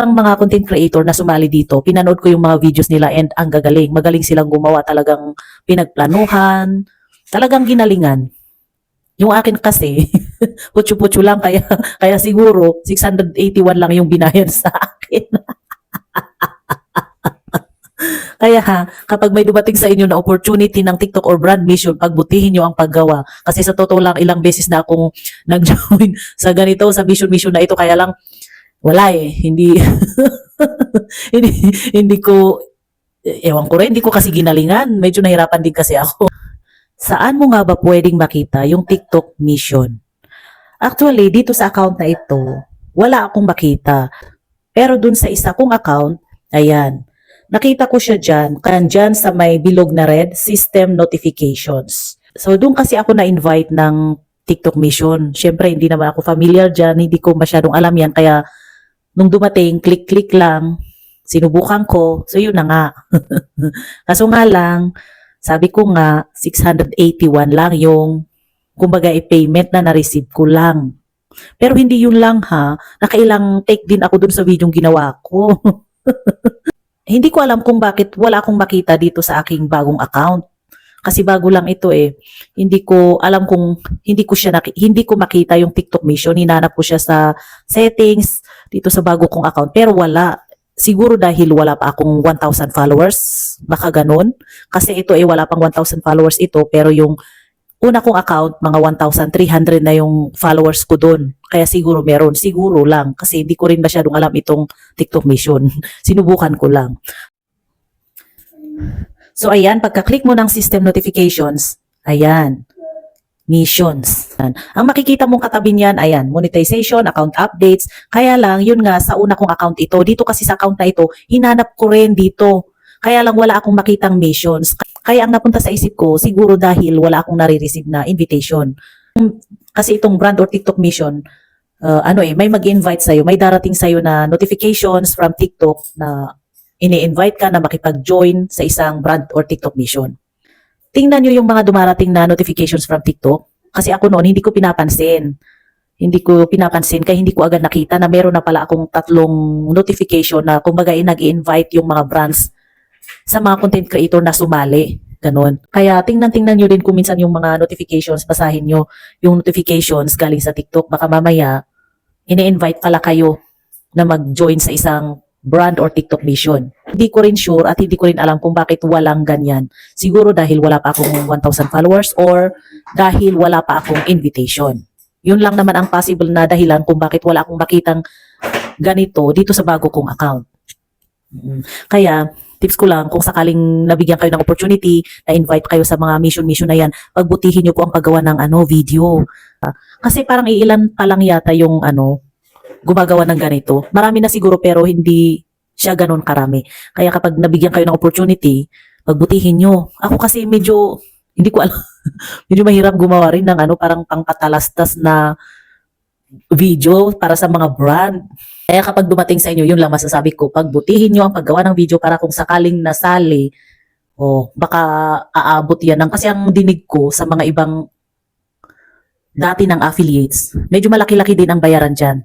Ang mga content creator na sumali dito, pinanood ko yung mga videos nila and ang gagaling. Magaling silang gumawa, talagang pinagplanuhan, talagang ginalingan. Yung akin kasi, putyo-putyo lang, kaya siguro 681 lang yung binayad sa akin. Kaya kapag may dumating sa inyo na opportunity ng TikTok or brand mission, pagbutihin nyo ang paggawa. Kasi sa totoo lang, ilang beses na akong nag-join sa ganito, sa mission na ito. Kaya lang, wala eh. Hindi, hindi, hindi ko, ewan ko rin, hindi ko kasi ginalingan. Medyo nahirapan din kasi ako. Saan mo nga ba pwedeng makita yung TikTok mission? Actually, dito sa account na ito, wala akong makita. Pero dun sa isa kong account, ayan, nakita ko siya dyan sa may bilog na red, system notifications. So, doon kasi ako na-invite ng TikTok mission. Siyempre, hindi naman ako familiar dyan, hindi ko masyadong alam yan. Kaya, nung dumating, click-click lang, sinubukan ko. So, yun na nga. Kaso nga lang, sabi ko nga, 681 lang yung, kumbaga, payment na na-receive ko lang. Pero hindi yun lang ha, nakailang take din ako dun sa video ginawa ko. Hindi ko alam kung bakit wala akong makita dito sa aking bagong account. Kasi bago lang ito eh. Hindi ko alam kung hindi ko makita yung TikTok mission. Hinanap ko siya sa settings dito sa bago kong account pero wala. Siguro dahil wala pa akong 1,000 followers, baka ganun. Kasi ito eh wala pang 1,000 followers ito pero yung una kong account, mga 1,300 na yung followers ko doon. Kaya siguro meron. Siguro lang. Kasi hindi ko rin masyadong alam itong TikTok mission. Sinubukan ko lang. So, ayan. Pagka-click mo ng system notifications, ayan. Missions. Ang makikita mong katabi niyan, ayan. Monetization, account updates. Kaya lang, yun nga, sa una kong account ito. Dito kasi sa account na ito, hinanap ko rin dito. Kaya lang wala akong makitang missions. Kaya ang napunta sa isip ko, siguro dahil wala akong nare-receive na invitation. Kasi itong brand or TikTok mission, may mag-invite sa'yo, may darating sa'yo na notifications from TikTok na ini-invite ka na makipag-join sa isang brand or TikTok mission. Tingnan nyo yung mga dumarating na notifications from TikTok. Kasi ako noon, hindi ko pinapansin. Kaya hindi ko agad nakita na meron na pala akong 3 notification na kumbaga nag-invite yung mga brands sa mga content creator na sumali. Ganon. Kaya tingnan nyo din kung minsan yung mga notifications, basahin nyo yung notifications galing sa TikTok. Baka mamaya, ini-invite pala kayo na mag-join sa isang brand or TikTok mission. Hindi ko rin sure at hindi ko rin alam kung bakit walang ganyan. Siguro dahil wala pa akong 1,000 followers or dahil wala pa akong invitation. Yun lang naman ang possible na dahilan kung bakit wala akong makitang ganito dito sa bago kong account. Kaya, tips ko lang, kung sakaling nabigyan kayo ng opportunity na invite kayo sa mga mission na yan, pagbutihin nyo po ang paggawa ng video. Kasi parang iilan pa lang yata yung gumagawa ng ganito. Marami na siguro pero hindi siya ganun karami. Kaya kapag nabigyan kayo ng opportunity, pagbutihin nyo. Ako kasi medyo, hindi ko alam, medyo mahirap gumawa rin ng parang pangkatalastas na video para sa mga brand. Kaya kapag dumating sa inyo, yun lang masasabi ko, pagbutihin nyo ang paggawa ng video para kung sakaling nasali, baka aabot yan. Kasi ang dinig ko sa mga ibang dati ng affiliates, medyo malaki-laki din ang bayaran dyan.